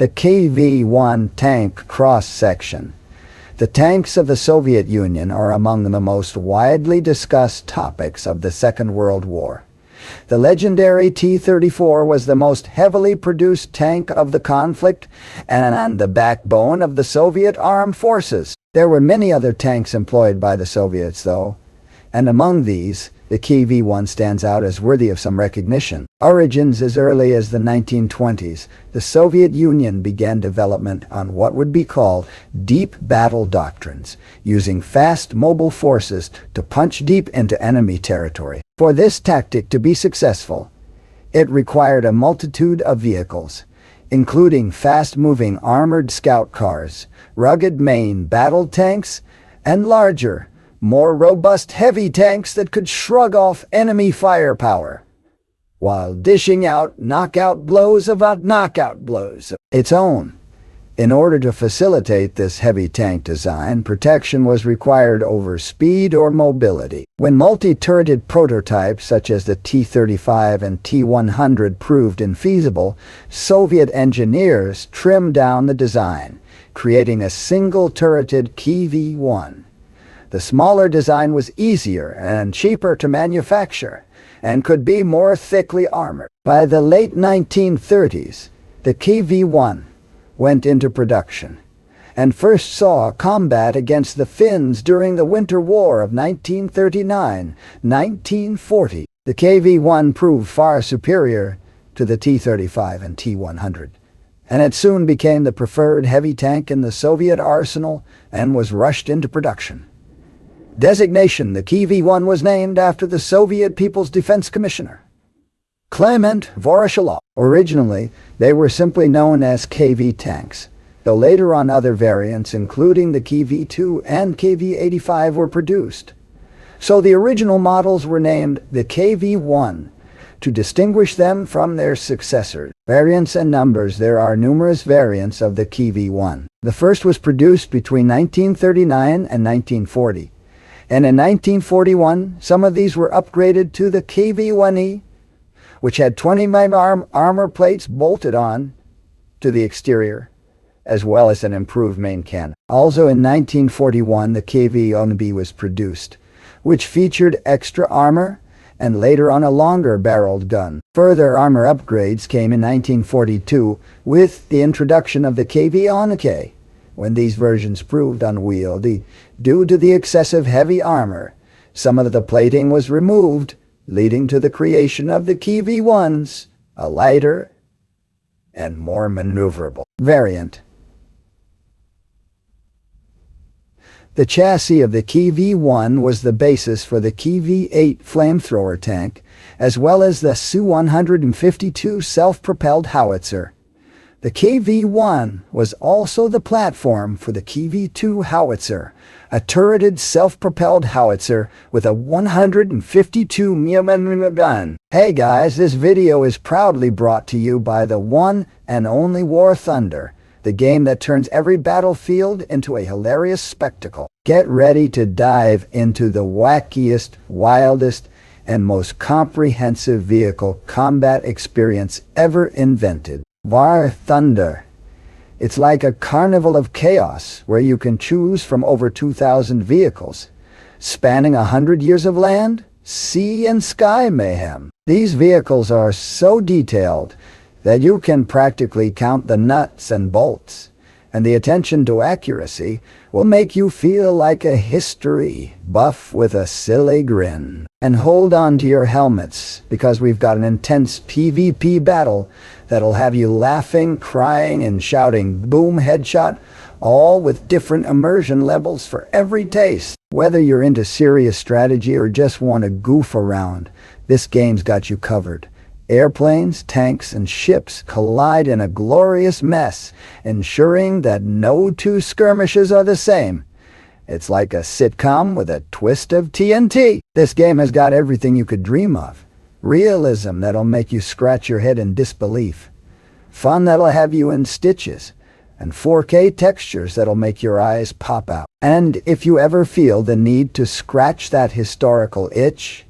The KV-1 tank cross-section. The tanks of the Soviet Union are among the most widely discussed topics of the Second World War. The legendary T-34 was the most heavily produced tank of the conflict and the backbone of the Soviet armed forces. There were many other tanks employed by the Soviets, though, and among these, the KV-1 stands out as worthy of some recognition. Origins as early as the 1920s, the Soviet Union began development on what would be called deep battle doctrines, using fast mobile forces to punch deep into enemy territory. For this tactic to be successful, it required a multitude of vehicles, including fast-moving armored scout cars, rugged main battle tanks, and larger, more robust heavy tanks that could shrug off enemy firepower, while dishing out knockout blows about knockout blows of its own. In order to facilitate this heavy tank design, protection was required over speed or mobility. When multi-turreted prototypes such as the T-35 and T-100 proved infeasible, Soviet engineers trimmed down the design, creating a single-turreted KV-1. The smaller design was easier and cheaper to manufacture, and could be more thickly armored. By the late 1930s, the KV-1 went into production, and first saw combat against the Finns during the Winter War of 1939-1940. The KV-1 proved far superior to the T-35 and T-100, and it soon became the preferred heavy tank in the Soviet arsenal and was rushed into production. Designation: the KV-1 was named after the Soviet People's Defense Commissioner, Clement Voroshilov. Originally, they were simply known as KV tanks, though later on other variants, including the KV-2 and KV-85, were produced. So the original models were named the KV-1 to distinguish them from their successors. Variants and numbers: there are numerous variants of the KV-1. The first was produced between 1939 and 1940. And in 1941, some of these were upgraded to the KV-1E, which had 20 mm armor plates bolted on to the exterior, as well as an improved main cannon. Also in 1941, the KV-1B was produced, which featured extra armor and later on a longer-barreled gun. Further armor upgrades came in 1942 with the introduction of the KV-1K. When these versions proved unwieldy due to the excessive heavy armor, some of the plating was removed, leading to the creation of the KV-1s, a lighter and more maneuverable variant. The chassis of the KV-1 was the basis for the KV-8 flamethrower tank, as well as the Su-152 self-propelled howitzer. The KV-1 was also the platform for the KV-2 howitzer, a turreted self-propelled howitzer with a 152 mm gun. Hey guys, this video is proudly brought to you by the one and only War Thunder, the game that turns every battlefield into a hilarious spectacle. Get ready to dive into the wackiest, wildest, and most comprehensive vehicle combat experience ever invented. War Thunder. It's like a carnival of chaos where you can choose from over 2,000 vehicles, spanning 100 years of land, sea, and sky mayhem. These vehicles are so detailed that you can practically count the nuts and bolts, and the attention to accuracy will make you feel like a history buff with a silly grin. And hold on to your helmets, because we've got an intense PvP battle that'll have you laughing, crying, and shouting boom headshot, all with different immersion levels for every taste. Whether you're into serious strategy or just want to goof around, this game's got you covered. Airplanes, tanks, and ships collide in a glorious mess, ensuring that no two skirmishes are the same. It's like a sitcom with a twist of TNT. This game has got everything you could dream of. Realism that'll make you scratch your head in disbelief. Fun that'll have you in stitches. And 4K textures that'll make your eyes pop out. And if you ever feel the need to scratch that historical itch,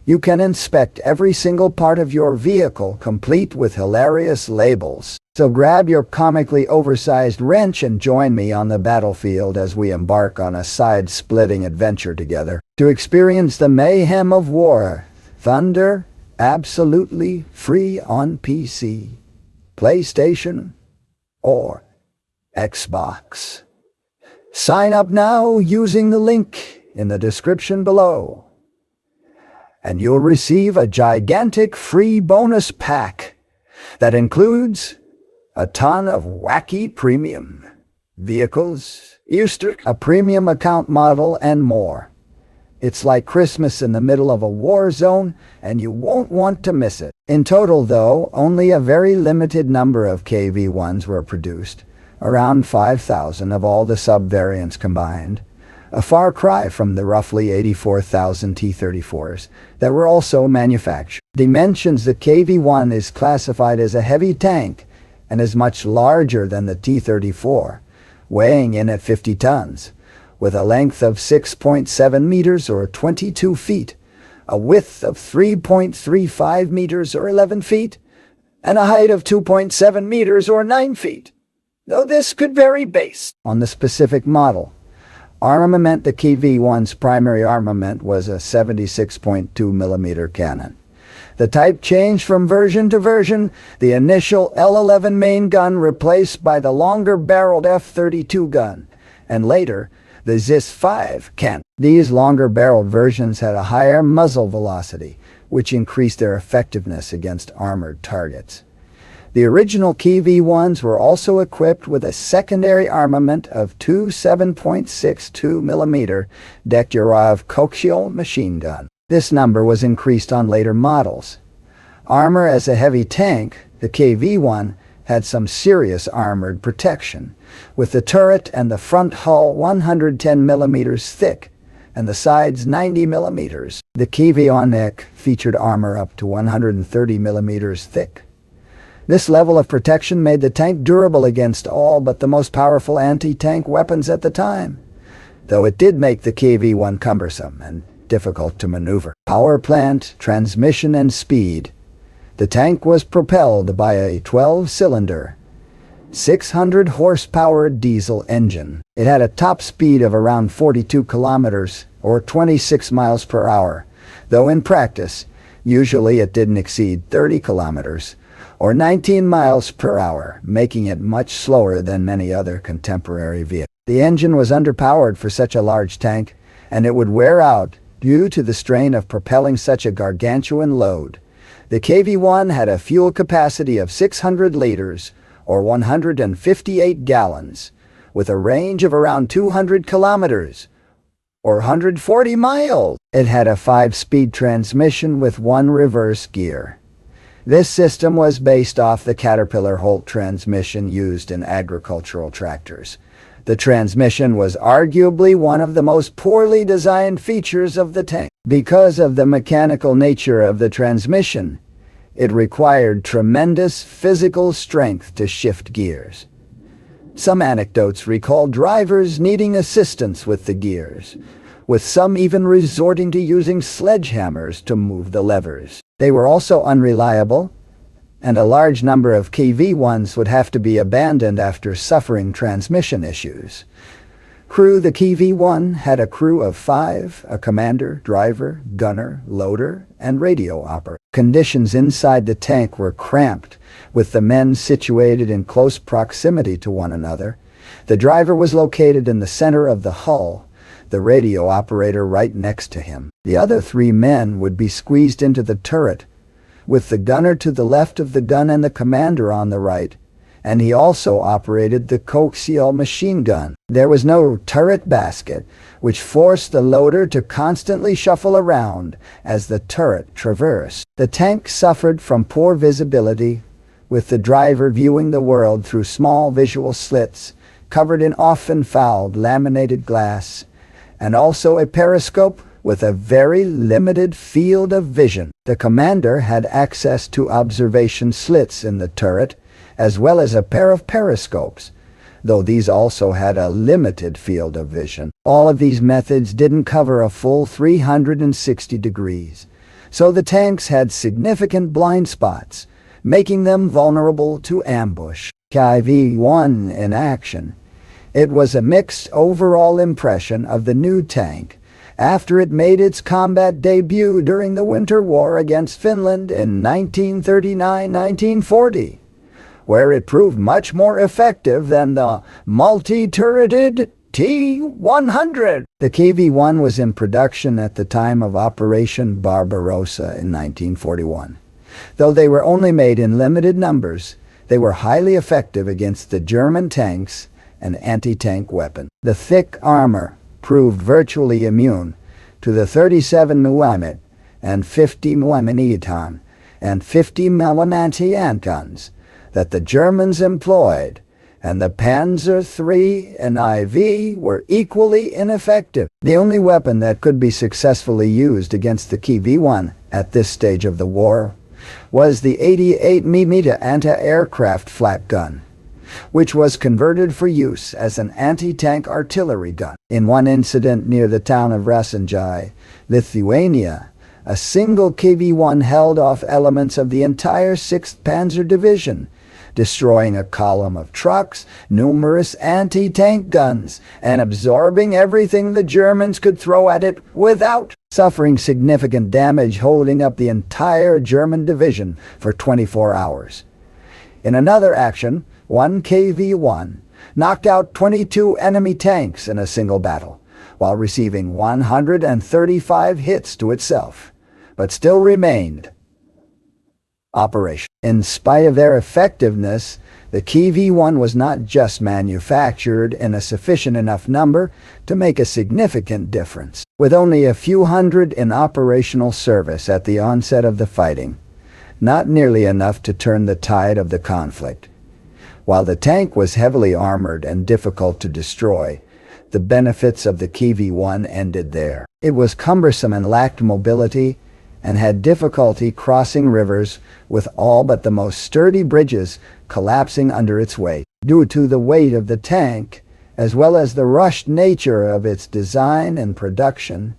you can inspect every single part of your vehicle, complete with hilarious labels. So grab your comically oversized wrench and join me on the battlefield as we embark on a side-splitting adventure together to experience the mayhem of war. Thunder, absolutely free on PC, PlayStation, or Xbox. Sign up now using the link in the description below, and you'll receive a gigantic free bonus pack that includes a ton of wacky premium vehicles, Easter, a premium account model, and more. It's like Christmas in the middle of a war zone, and you won't want to miss it. In total, though, only a very limited number of KV-1s were produced, around 5,000 of all the sub-variants combined, a far cry from the roughly 84,000 T-34s that were also manufactured. Dimensions: the KV-1 is classified as a heavy tank and is much larger than the T-34, weighing in at 50 tons, with a length of 6.7 meters or 22 feet, a width of 3.35 meters or 11 feet, and a height of 2.7 meters or 9 feet, though this could vary based on the specific model. Armament: the KV-1's primary armament was a 76.2 millimeter cannon. The type changed from version to version, the initial L11 main gun replaced by the longer-barreled F32 gun, and later the ZIS-5 cannon. These longer-barreled versions had a higher muzzle velocity, which increased their effectiveness against armored targets. The original KV-1s were also equipped with a secondary armament of two 7.62 millimeter Dekturov coaxial machine gun. This number was increased on later models. Armor: as a heavy tank, the KV-1 had some serious armored protection, with the turret and the front hull 110 millimeters thick and the sides 90 millimeters. The KV-1 neck featured armor up to 130 millimeters thick. This level of protection made the tank durable against all but the most powerful anti-tank weapons at the time, though it did make the KV-1 cumbersome and difficult to maneuver. Power plant, transmission, and speed: the tank was propelled by a 12-cylinder, 600-horsepower diesel engine. It had a top speed of around 42 kilometers or 26 miles per hour, though in practice, usually it didn't exceed 30 kilometers or 19 miles per hour, making it much slower than many other contemporary vehicles. The engine was underpowered for such a large tank, and it would wear out due to the strain of propelling such a gargantuan load. The KV-1 had a fuel capacity of 600 liters, or 158 gallons, with a range of around 200 kilometers, or 140 miles. It had a 5-speed transmission with 1 reverse gear. This system was based off the Caterpillar Holt transmission used in agricultural tractors. The transmission was arguably one of the most poorly designed features of the tank. Because of the mechanical nature of the transmission, it required tremendous physical strength to shift gears. Some anecdotes recall drivers needing assistance with the gears, with some even resorting to using sledgehammers to move the levers. They were also unreliable, and a large number of KV-1s would have to be abandoned after suffering transmission issues. Crew: the KV-1 had a crew of 5, a commander, driver, gunner, loader, and radio operator. Conditions inside the tank were cramped, with the men situated in close proximity to one another. The driver was located in the center of the hull, the radio operator right next to him. The other 3 men would be squeezed into the turret, with the gunner to the left of the gun and the commander on the right, and he also operated the coaxial machine gun. There was no turret basket, which forced the loader to constantly shuffle around as the turret traversed. The tank suffered from poor visibility, with the driver viewing the world through small visual slits covered in often fouled laminated glass, and also a periscope with a very limited field of vision. The commander had access to observation slits in the turret, as well as a pair of periscopes, though these also had a limited field of vision. All of these methods didn't cover a full 360 degrees, so the tanks had significant blind spots, making them vulnerable to ambush. KV-1 in action. It was a mixed overall impression of the new tank after it made its combat debut during the Winter War against Finland in 1939-1940, where it proved much more effective than the multi-turreted T-100. The KV-1 was in production at the time of Operation Barbarossa in 1941. Though they were only made in limited numbers, they were highly effective against the German tanks and anti-tank weapons. The thick armor proved virtually immune to the 37 mm and 50 mm Eton and 50 mm anti-tank guns that the Germans employed, and the Panzer III and IV were equally ineffective. The only weapon that could be successfully used against the KV-1 at this stage of the war was the 88 mm anti-aircraft flak gun, which was converted for use as an anti-tank artillery gun. In one incident near the town of Raseiniai, Lithuania, a single KV-1 held off elements of the entire 6th Panzer Division, destroying a column of trucks, numerous anti-tank guns, and absorbing everything the Germans could throw at it without suffering significant damage, holding up the entire German division for 24 hours. In another action, one KV-1 knocked out 22 enemy tanks in a single battle, while receiving 135 hits to itself, but still remained operational. In spite of their effectiveness, the KV-1 was not just manufactured in a sufficient enough number to make a significant difference. With only a few hundred in operational service at the onset of the fighting, not nearly enough to turn the tide of the conflict. While the tank was heavily armored and difficult to destroy, the benefits of the KV-1 ended there. It was cumbersome and lacked mobility, and had difficulty crossing rivers, with all but the most sturdy bridges collapsing under its weight. Due to the weight of the tank, as well as the rushed nature of its design and production,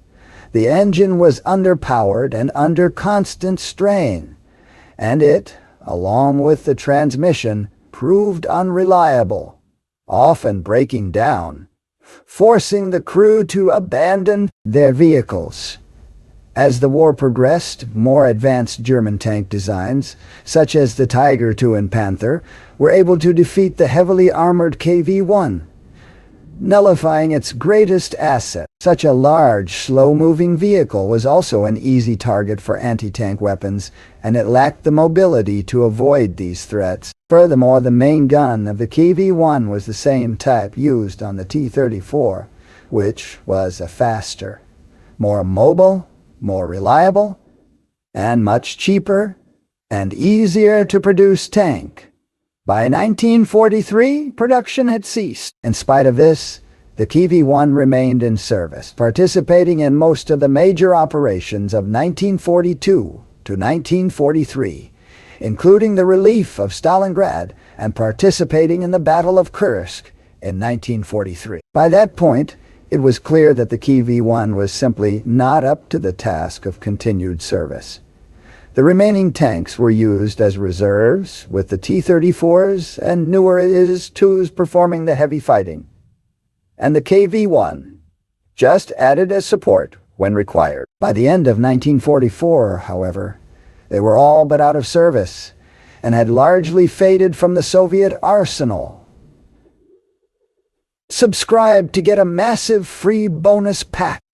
the engine was underpowered and under constant strain, and it, along with the transmission, proved unreliable, often breaking down, forcing the crew to abandon their vehicles. As the war progressed, more advanced German tank designs, such as the Tiger II and Panther, were able to defeat the heavily armored KV-1, nullifying its greatest asset. Such a large, slow-moving vehicle was also an easy target for anti-tank weapons, and it lacked the mobility to avoid these threats. Furthermore, the main gun of the KV-1 was the same type used on the T-34, which was a faster, more mobile, more reliable, and much cheaper and easier to produce tank. By 1943, production had ceased. In spite of this, the KV-1 remained in service, participating in most of the major operations of 1942 to 1943, including the relief of Stalingrad and participating in the Battle of Kursk in 1943. By that point, it was clear that the KV-1 was simply not up to the task of continued service. The remaining tanks were used as reserves, with the T-34s and newer IS-2s performing the heavy fighting, and the KV-1 just added as support when required. By the end of 1944, however, they were all but out of service and had largely faded from the Soviet arsenal. Subscribe to get a massive free bonus pack.